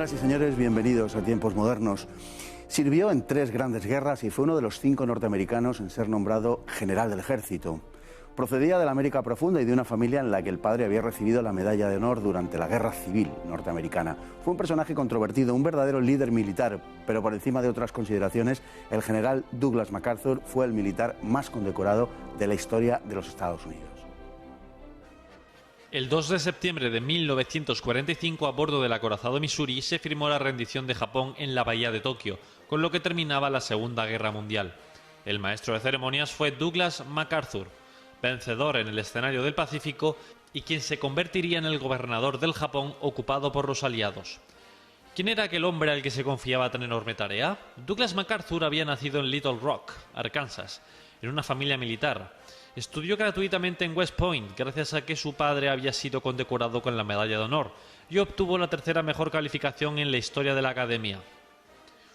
Señoras y señores, bienvenidos a Tiempos Modernos. Sirvió en 3 grandes guerras y fue uno de los 5 norteamericanos en ser nombrado general del ejército. Procedía de la América profunda y de una familia en la que el padre había recibido la medalla de honor durante la Guerra Civil norteamericana. Fue un personaje controvertido, un verdadero líder militar, pero por encima de otras consideraciones, el general Douglas MacArthur fue el militar más condecorado de la historia de los Estados Unidos. El 2 de septiembre de 1945, a bordo del acorazado Missouri, se firmó la rendición de Japón en la bahía de Tokio, con lo que terminaba la Segunda Guerra Mundial. El maestro de ceremonias fue Douglas MacArthur, vencedor en el escenario del Pacífico y quien se convertiría en el gobernador del Japón ocupado por los aliados. ¿Quién era aquel hombre al que se confiaba tan enorme tarea? Douglas MacArthur había nacido en Little Rock, Arkansas, en una familia militar. Estudió gratuitamente en West Point gracias a que su padre había sido condecorado con la medalla de honor y obtuvo la 3ª mejor calificación en la historia de la academia.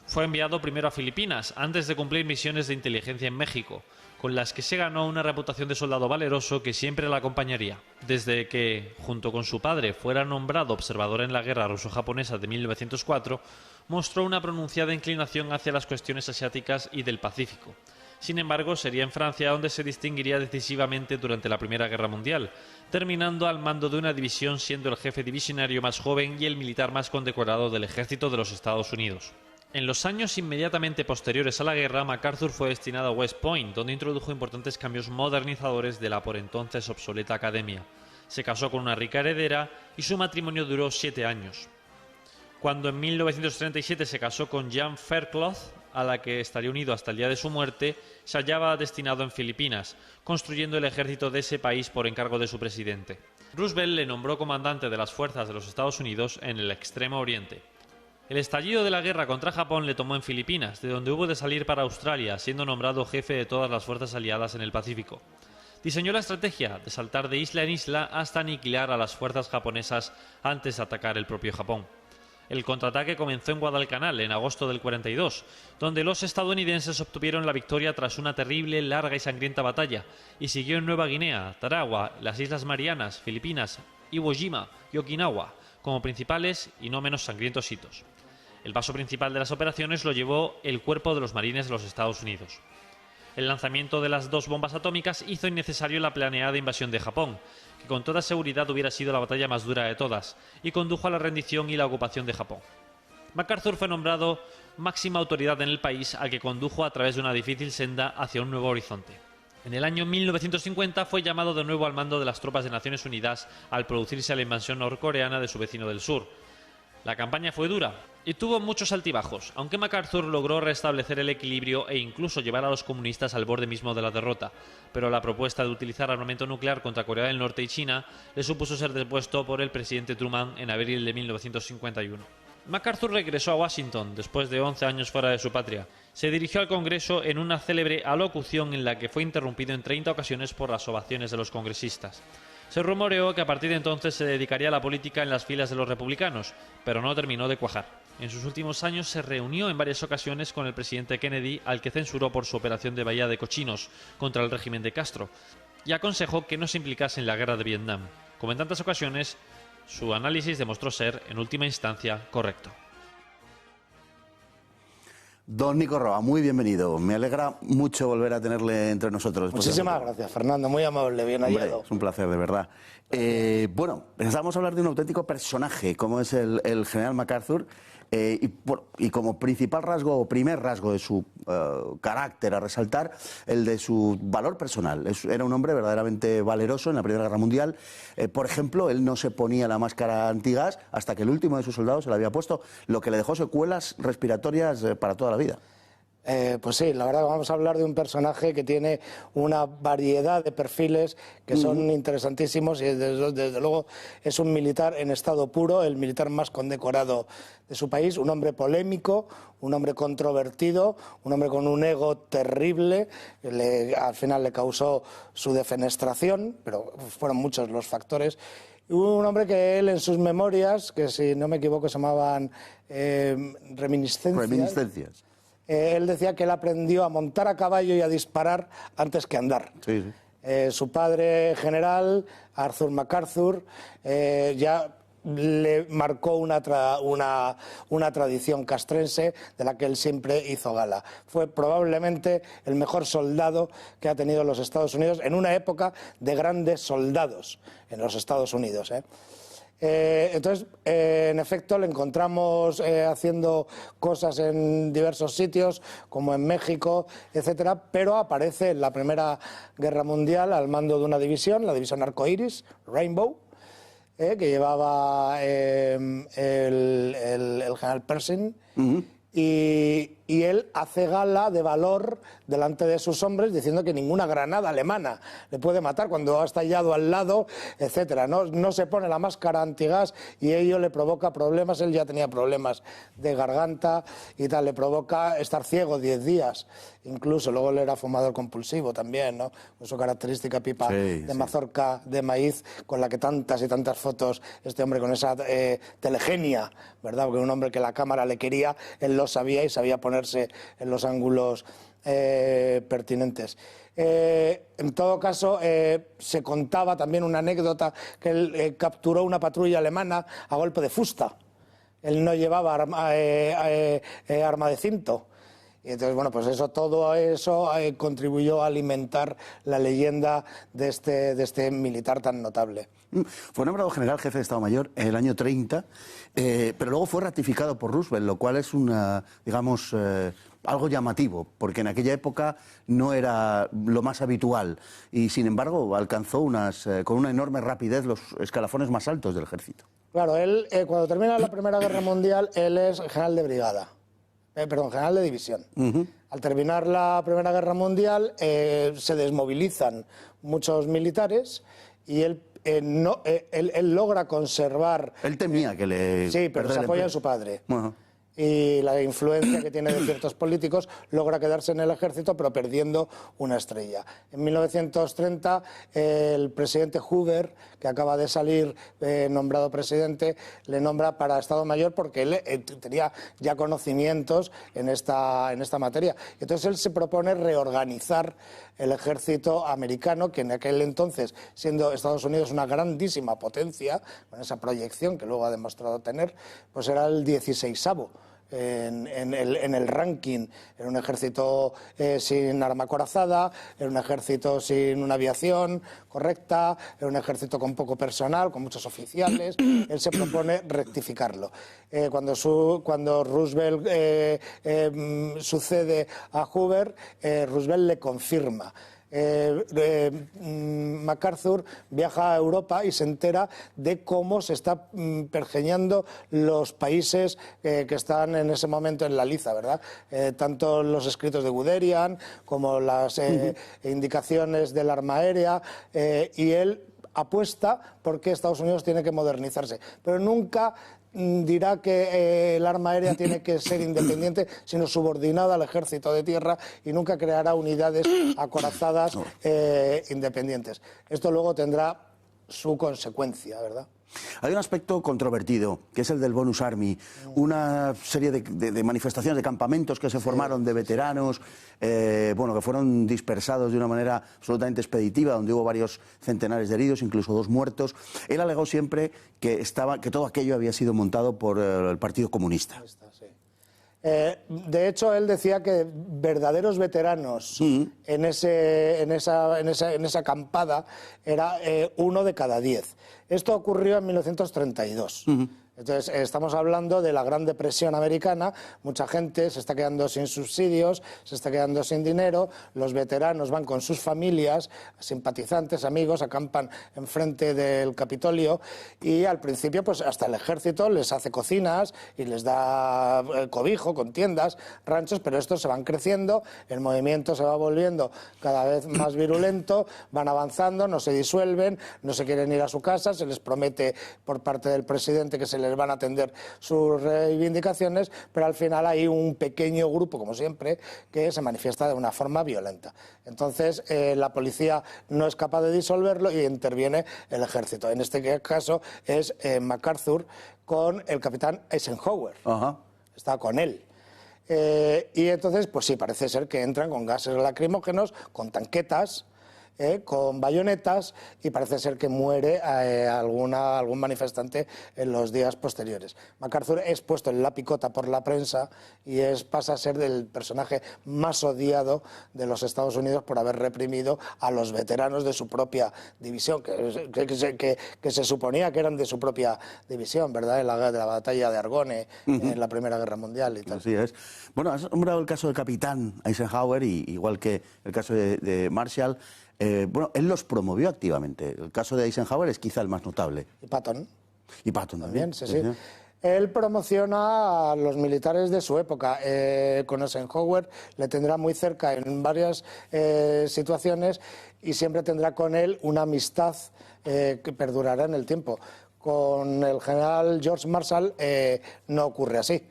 Fue enviado primero a Filipinas antes de cumplir misiones de inteligencia en México, con las que se ganó una reputación de soldado valeroso que siempre la acompañaría. Desde que, junto con su padre, fuera nombrado observador en la guerra ruso-japonesa de 1904, mostró una pronunciada inclinación hacia las cuestiones asiáticas y del Pacífico. Sin embargo, sería en Francia donde se distinguiría decisivamente durante la Primera Guerra Mundial, terminando al mando de una división siendo el jefe divisionario más joven y el militar más condecorado del ejército de los Estados Unidos. En los años inmediatamente posteriores a la guerra, MacArthur fue destinado a West Point, donde introdujo importantes cambios modernizadores de la por entonces obsoleta academia. Se casó con una rica heredera y su matrimonio duró 7 años. Cuando en 1937 se casó con Jean Fairclough, a la que estaría unido hasta el día de su muerte, se hallaba destinado en Filipinas, construyendo el ejército de ese país por encargo de su presidente. Roosevelt le nombró comandante de las fuerzas de los Estados Unidos en el Extremo Oriente. El estallido de la guerra contra Japón le tomó en Filipinas, de donde hubo de salir para Australia, siendo nombrado jefe de todas las fuerzas aliadas en el Pacífico. Diseñó la estrategia de saltar de isla en isla hasta aniquilar a las fuerzas japonesas antes de atacar el propio Japón. El contraataque comenzó en Guadalcanal en agosto del 42, donde los estadounidenses obtuvieron la victoria tras una terrible, larga y sangrienta batalla, y siguió en Nueva Guinea, Tarawa, las Islas Marianas, Filipinas, Iwo Jima y Okinawa, como principales y no menos sangrientos hitos. El paso principal de las operaciones lo llevó el Cuerpo de los Marines de los Estados Unidos. El lanzamiento de las 2 bombas atómicas hizo innecesario la planeada invasión de Japón, que con toda seguridad hubiera sido la batalla más dura de todas, y condujo a la rendición y la ocupación de Japón. MacArthur fue nombrado máxima autoridad en el país, al que condujo a través de una difícil senda hacia un nuevo horizonte. En el año 1950 fue llamado de nuevo al mando de las tropas de Naciones Unidas al producirse la invasión norcoreana de su vecino del sur. La campaña fue dura y tuvo muchos altibajos, aunque MacArthur logró restablecer el equilibrio e incluso llevar a los comunistas al borde mismo de la derrota, pero la propuesta de utilizar armamento nuclear contra Corea del Norte y China le supuso ser depuesto por el presidente Truman en abril de 1951. MacArthur regresó a Washington después de 11 años fuera de su patria. Se dirigió al Congreso en una célebre alocución en la que fue interrumpido en 30 ocasiones por las ovaciones de los congresistas. Se rumoreó que a partir de entonces se dedicaría a la política en las filas de los republicanos, pero no terminó de cuajar. En sus últimos años se reunió en varias ocasiones con el presidente Kennedy, al que censuró por su operación de Bahía de Cochinos contra el régimen de Castro, y aconsejó que no se implicase en la guerra de Vietnam. Como en tantas ocasiones, su análisis demostró ser, en última instancia, correcto. Don Nico Roa, muy bienvenido. Me alegra mucho volver a tenerle entre nosotros. Muchísimas gracias, Fernando. Muy amable, bien hallado. Es un placer, de verdad. Bueno, pensábamos hablar de un auténtico personaje, como es el general MacArthur, y como principal rasgo, o primer rasgo de su carácter a resaltar, el de su valor personal. Era un hombre verdaderamente valeroso en la Primera Guerra Mundial. Por ejemplo, él no se ponía la máscara antigas hasta que el último de sus soldados se la había puesto, lo que le dejó secuelas respiratorias para toda la vida. Pues sí, la verdad vamos a hablar de un personaje que tiene una variedad de perfiles que son interesantísimos y desde luego es un militar en estado puro, el militar más condecorado de su país, un hombre polémico, un hombre controvertido, un hombre con un ego terrible, al final le causó su defenestración, pero fueron muchos los factores. Un hombre que él en sus memorias, que si no me equivoco se llamaban reminiscencias. Él decía que él aprendió a montar a caballo y a disparar antes que andar. Sí, sí. Su padre general, Arthur MacArthur, ya le marcó una tradición castrense de la que él siempre hizo gala. Fue probablemente el mejor soldado que ha tenido los Estados Unidos en una época de grandes soldados en los Estados Unidos. Entonces, en efecto, le encontramos haciendo cosas en diversos sitios, como en México, etcétera, pero aparece en la Primera Guerra Mundial al mando de una división, la división Arcoiris, Rainbow, que llevaba el general Pershing. Y él hace gala de valor delante de sus hombres diciendo que ninguna granada alemana le puede matar cuando ha estallado al lado, etcétera. No se pone la máscara antigas y ello le provoca problemas. Él ya tenía problemas de garganta y tal, le provoca estar ciego 10 días. Incluso luego él era fumador compulsivo también, ¿no? Con su característica pipa de mazorca de maíz, con la que tantas y tantas fotos, este hombre con esa telegenia, ¿verdad? Porque un hombre que la cámara le quería, él lo sabía y sabía ponerse en los ángulos pertinentes. En todo caso, se contaba también una anécdota que él capturó una patrulla alemana a golpe de fusta. Él no llevaba arma de cinto. Y entonces, bueno, pues todo eso contribuyó a alimentar la leyenda de este militar tan notable. Fue nombrado general jefe de Estado Mayor en el año 30, pero luego fue ratificado por Roosevelt, lo cual es digamos, algo llamativo, porque en aquella época no era lo más habitual y, sin embargo, alcanzó con una enorme rapidez los escalafones más altos del ejército. Claro, él, cuando termina la Primera Guerra Mundial, él es general de brigada. General de división. Al terminar la Primera Guerra Mundial se desmovilizan muchos militares y él logra conservar... Él temía que le... Sí, pero se apoya en su padre. Y la influencia que tiene de ciertos políticos logra quedarse en el ejército, pero perdiendo una estrella. En 1930, el presidente Hoover, que acaba de salir nombrado presidente, le nombra para Estado Mayor porque él tenía ya conocimientos en esta materia. Entonces él se propone reorganizar el ejército americano, que en aquel entonces, siendo Estados Unidos una grandísima potencia, con esa proyección que luego ha demostrado tener, pues era el 16º. En el ranking, era un ejército sin arma acorazada, era un ejército sin una aviación correcta, era un ejército con poco personal, con muchos oficiales. Él se propone rectificarlo. Cuando Roosevelt sucede a Hoover, Roosevelt le confirma. MacArthur viaja a Europa y se entera de cómo se está pergeñando los países que están en ese momento en la liza, ¿verdad? Tanto los escritos de Guderian como las indicaciones del arma aérea, y él apuesta porque Estados Unidos tiene que modernizarse, pero nunca dirá que el arma aérea tiene que ser independiente, sino subordinada al ejército de tierra, y nunca creará unidades acorazadas independientes. Esto luego tendrá su consecuencia, ¿verdad? Hay un aspecto controvertido, que es el del Bonus Army, una serie de manifestaciones, de campamentos que se formaron de veteranos, que fueron dispersados de una manera absolutamente expeditiva, donde hubo varios centenares de heridos, incluso 2 muertos. Él alegó siempre que todo aquello había sido montado por el Partido Comunista. De hecho, él decía que verdaderos veteranos en esa acampada era 1 de cada 10. Esto ocurrió en 1932. Entonces, estamos hablando de la Gran Depresión americana. Mucha gente se está quedando sin subsidios, se está quedando sin dinero. Los veteranos van con sus familias, simpatizantes, amigos, acampan enfrente del Capitolio, y al principio, pues hasta el ejército les hace cocinas y les da cobijo con tiendas, ranchos, pero estos se van creciendo, el movimiento se va volviendo cada vez más virulento, van avanzando, no se disuelven, no se quieren ir a su casa, se les promete por parte del presidente que se les van a atender sus reivindicaciones, pero al final hay un pequeño grupo, como siempre, que se manifiesta de una forma violenta. Entonces, la policía no es capaz de disolverlo y interviene el ejército. En este caso es MacArthur con el capitán Eisenhower. Está con él. Y entonces, pues sí, parece ser que entran con gases lacrimógenos, con tanquetas, con bayonetas, y parece ser que muere algún manifestante en los días posteriores. MacArthur es puesto en la picota por la prensa y pasa a ser el personaje más odiado de los Estados Unidos por haber reprimido a los veteranos de su propia división, que se suponía que eran de su propia división, ¿verdad? De la batalla de Argonne, en la Primera Guerra Mundial y tal. Así es. Bueno, has nombrado el caso del capitán Eisenhower, igual que el caso de Marshall. Bueno, él los promovió activamente. El caso de Eisenhower es quizá el más notable. Y Patton. Y Patton también. Sí. Él promociona a los militares de su época. Con Eisenhower le tendrá muy cerca en varias situaciones y siempre tendrá con él una amistad que perdurará en el tiempo. Con el general George Marshall no ocurre así.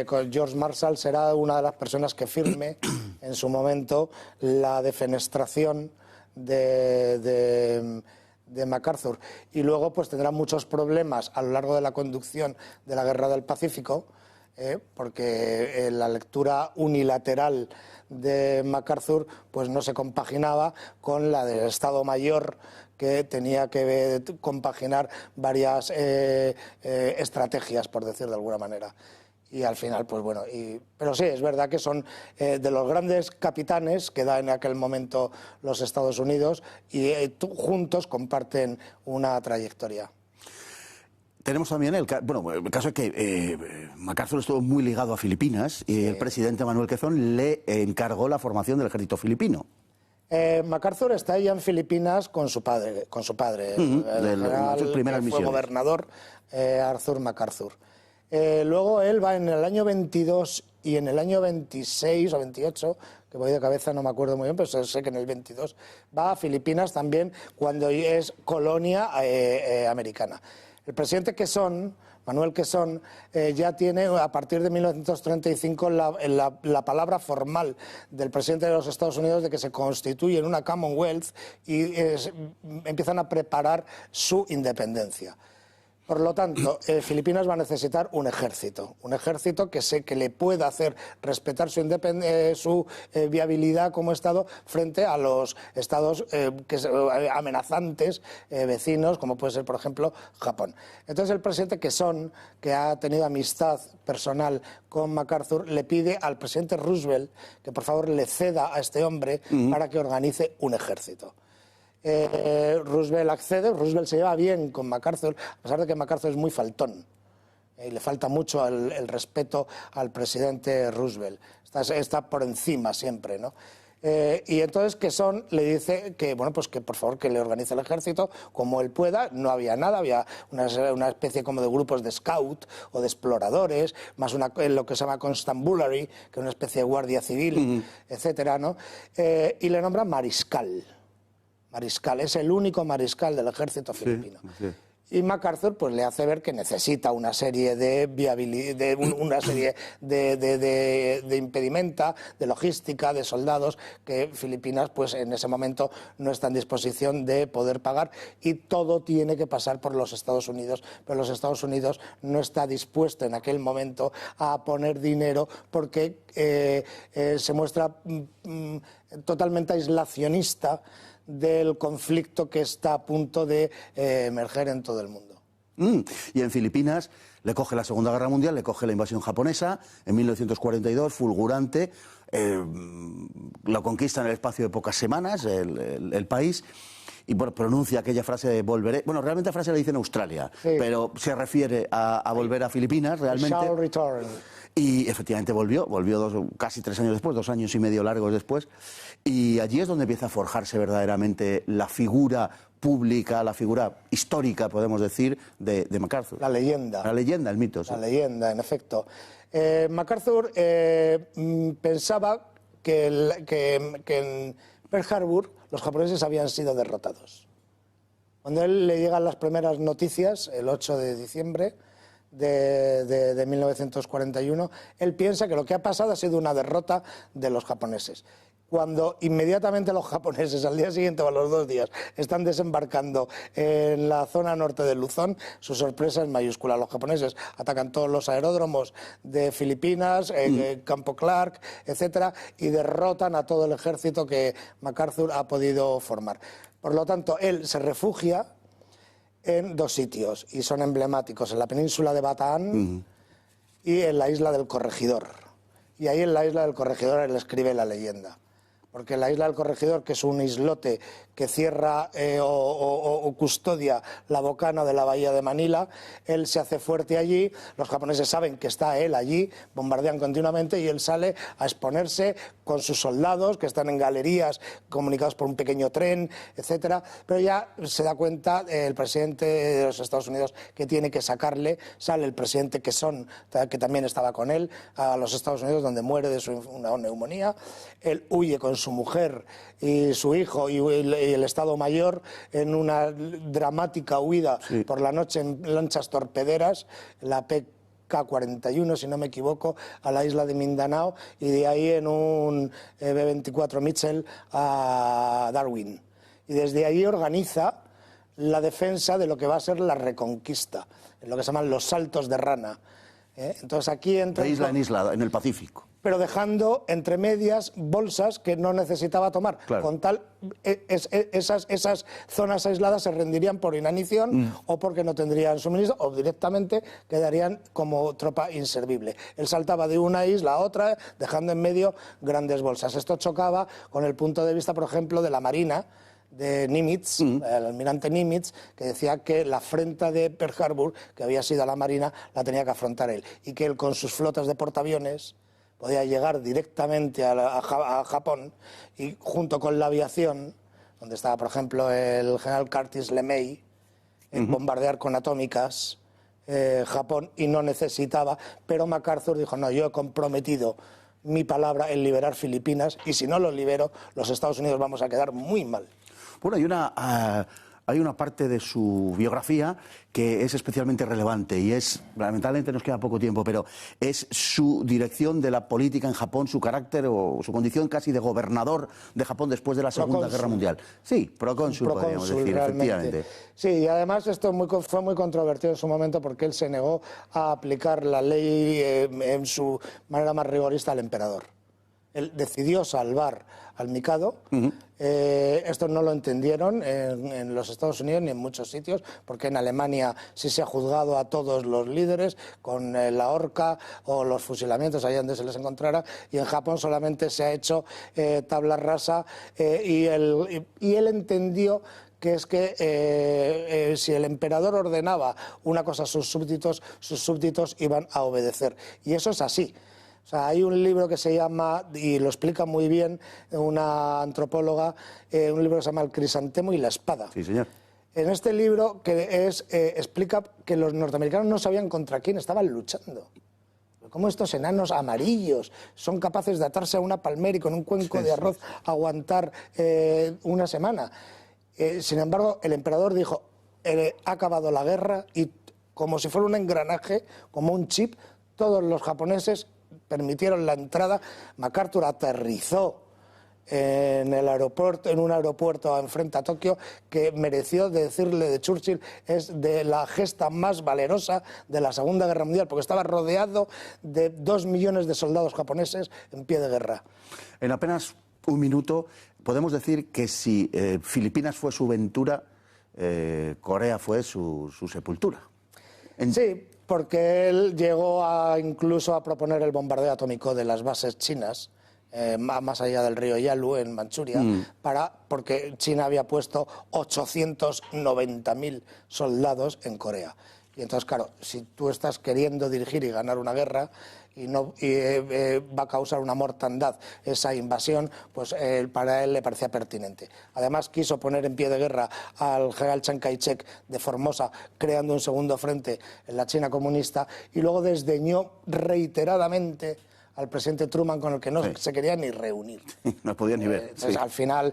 Con George Marshall será una de las personas que firme en su momento la defenestración de MacArthur, y luego pues tendrá muchos problemas a lo largo de la conducción de la Guerra del Pacífico, porque la lectura unilateral de MacArthur pues no se compaginaba con la del Estado Mayor, que tenía que compaginar varias estrategias, por decir de alguna manera. Y al final, pues bueno, pero sí, es verdad que son de los grandes capitanes que da en aquel momento los Estados Unidos, y juntos comparten una trayectoria. Tenemos también el caso es que MacArthur estuvo muy ligado a Filipinas y el presidente Manuel Quezón le encargó la formación del ejército filipino. MacArthur está ya en Filipinas con su padre, el general que fue gobernador, Arthur MacArthur. Luego él va en el año 22 y en el año 26 o 28, que voy de cabeza, no me acuerdo muy bien, pero sé que en el 22 va a Filipinas también, cuando es colonia americana. El presidente Manuel Quezón, ya tiene a partir de 1935 la palabra formal del presidente de los Estados Unidos de que se constituye en una Commonwealth y empiezan a preparar su independencia. Por lo tanto, Filipinas va a necesitar un ejército que le pueda hacer respetar su viabilidad como Estado frente a los estados amenazantes vecinos, como puede ser, por ejemplo, Japón. Entonces, el presidente Quezón, que ha tenido amistad personal con MacArthur, le pide al presidente Roosevelt que por favor le ceda a este hombre para que organice un ejército. Roosevelt accede. Roosevelt se lleva bien con MacArthur, a pesar de que MacArthur es muy faltón y le falta mucho el respeto al presidente Roosevelt. Está por encima siempre, ¿no? Y entonces Quezón le dice que, bueno, pues que por favor que le organice el ejército como él pueda. No había nada, había una especie como de grupos de scout o de exploradores, más lo que se llama constabulary, que es una especie de guardia civil, etcétera, ¿no? Y le nombran mariscal. Es el único mariscal del ejército filipino. Sí. Y MacArthur pues le hace ver que necesita una serie de impedimenta, de logística, de soldados que Filipinas pues en ese momento no está en disposición de poder pagar, y todo tiene que pasar por los Estados Unidos, pero los Estados Unidos no está dispuesto en aquel momento a poner dinero porque se muestra totalmente aislacionista del conflicto que está a punto de emerger en todo el mundo. Y en Filipinas le coge la Segunda Guerra Mundial, le coge la invasión japonesa en 1942, fulgurante, lo conquista en el espacio de pocas semanas el país, y bueno, pronuncia aquella frase de volveré. Bueno, realmente la frase la dice en Australia, pero se refiere a volver a Filipinas realmente. Shall return. Y efectivamente volvió casi 3 años después, 2 años y medio largos después, y allí es donde empieza a forjarse verdaderamente la figura pública, la figura histórica, podemos decir, de MacArthur. La leyenda. La leyenda, el mito. Sí. La leyenda, en efecto. MacArthur pensaba que en Pearl Harbor los japoneses habían sido derrotados. Cuando a él le llegan las primeras noticias, el 8 de diciembre de 1941, él piensa que lo que ha pasado ha sido una derrota de los japoneses. Cuando inmediatamente los japoneses, al día siguiente o a los 2 días, están desembarcando en la zona norte de Luzón, su sorpresa es mayúscula. Los japoneses atacan todos los aeródromos de Filipinas, Campo Clark, etcétera, y derrotan a todo el ejército que MacArthur ha podido formar. Por lo tanto, él se refugia en 2 sitios, y son emblemáticos, en la península de Bataan y en la isla del Corregidor. Y ahí en la isla del Corregidor él escribe la leyenda. Porque la isla del Corregidor, que es un islote que cierra o custodia la bocana de la bahía de Manila, él se hace fuerte allí, los japoneses saben que está él allí, bombardean continuamente y él sale a exponerse con sus soldados, que están en galerías comunicados por un pequeño tren, etcétera. Pero ya se da cuenta el presidente de los Estados Unidos que tiene que sacarle, sale el presidente Quezón, que también estaba con él, a los Estados Unidos, donde muere de una neumonía. Él huye con su mujer y su hijo y el Estado Mayor en una dramática huida por la noche en lanchas torpederas, la PK-41, si no me equivoco, a la isla de Mindanao, y de ahí en un B-24 Mitchell a Darwin. Y desde ahí organiza la defensa de lo que va a ser la reconquista, en lo que se llaman los saltos de rana. Entonces aquí entra... De isla en isla, en el Pacífico. Pero dejando entre medias bolsas que no necesitaba tomar. Claro. Con tal, esas zonas aisladas se rendirían por inanición o porque no tendrían suministro, o directamente quedarían como tropa inservible. Él saltaba de una isla a otra, dejando en medio grandes bolsas. Esto chocaba con el punto de vista, por ejemplo, de la Marina, de Nimitz, el almirante Nimitz, que decía que la afrenta de Pearl Harbor, que había sido a la Marina, la tenía que afrontar él. Y que él, con sus flotas de portaaviones, podía llegar directamente a Japón, y junto con la aviación, donde estaba, por ejemplo, el general Curtis LeMay, bombardear con atómicas Japón, y no necesitaba. Pero MacArthur dijo, no, yo he comprometido mi palabra en liberar Filipinas, y si no lo libero, los Estados Unidos vamos a quedar muy mal. Bueno, hay una parte de su biografía que es especialmente relevante y es, lamentablemente nos queda poco tiempo, pero es su dirección de la política en Japón, su carácter o su condición casi de gobernador de Japón después de la Segunda Guerra Mundial. Sí, procónsul podríamos decir, realmente. efectivamente. Sí, y además esto fue muy controvertido en su momento porque él se negó a aplicar la ley en su manera más rigorista al emperador. Él decidió salvar al Mikado. Esto no lo entendieron en los Estados Unidos ni en muchos sitios, porque en Alemania sí se ha juzgado a todos los líderes con la horca o los fusilamientos allá donde se les encontrara, y en Japón solamente se ha hecho tabla rasa, y él entendió que es que si el emperador ordenaba una cosa a sus súbditos iban a obedecer. Y eso es así. O sea, hay un libro que se llama, y lo explica muy bien una antropóloga, un libro que se llama El crisantemo y la espada. Sí, señor. En este libro explica que los norteamericanos no sabían contra quién estaban luchando. Cómo estos enanos amarillos son capaces de atarse a una palmera y con un cuenco de arroz aguantar una semana. Sin embargo, el emperador dijo, ha acabado la guerra, y como si fuera un engranaje, como un chip, todos los japoneses permitieron la entrada. MacArthur aterrizó en un aeropuerto enfrente a Tokio, que mereció decirle de Churchill, es de la gesta más valerosa de la Segunda Guerra Mundial, porque estaba rodeado de 2 millones de soldados japoneses en pie de guerra. En apenas un minuto, podemos decir que si Filipinas fue su ventura, Corea fue su sepultura. Sí, porque él llegó incluso a proponer el bombardeo atómico de las bases chinas, más allá del río Yalu, en Manchuria, porque China había puesto 890.000 soldados en Corea. Y entonces, claro, si tú estás queriendo dirigir y ganar una guerra va a causar una mortandad esa invasión, pues para él le parecía pertinente. Además, quiso poner en pie de guerra al general Chiang Kai-shek de Formosa, creando un segundo frente en la China comunista, y luego desdeñó reiteradamente al presidente Truman, con el que no se quería ni reunir. No podía ni ver. Entonces, al final,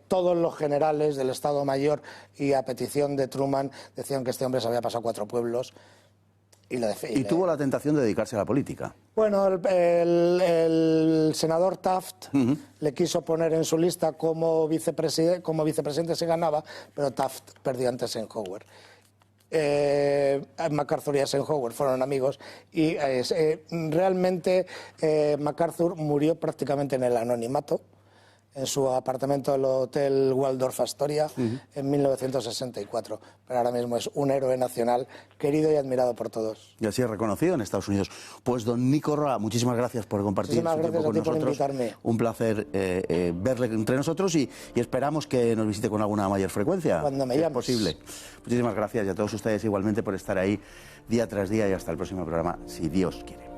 todos los generales del Estado Mayor, y a petición de Truman, decían que este hombre se había pasado 4 pueblos. Y tuvo la tentación de dedicarse a la política. Bueno, el senador Taft le quiso poner en su lista como vicepresidente si ganaba, pero Taft perdió ante Eisenhower. MacArthur y Eisenhower fueron amigos y realmente MacArthur murió prácticamente en el anonimato en su apartamento del Hotel Waldorf Astoria en 1964. Pero ahora mismo es un héroe nacional querido y admirado por todos. Y así es reconocido en Estados Unidos. Pues don Nico Roa, muchísimas gracias por compartir su tiempo con nosotros. Invitarme. Un placer verle entre nosotros y esperamos que nos visite con alguna mayor frecuencia. Cuando me llames. Es posible. Muchísimas gracias y a todos ustedes igualmente por estar ahí día tras día y hasta el próximo programa, si Dios quiere.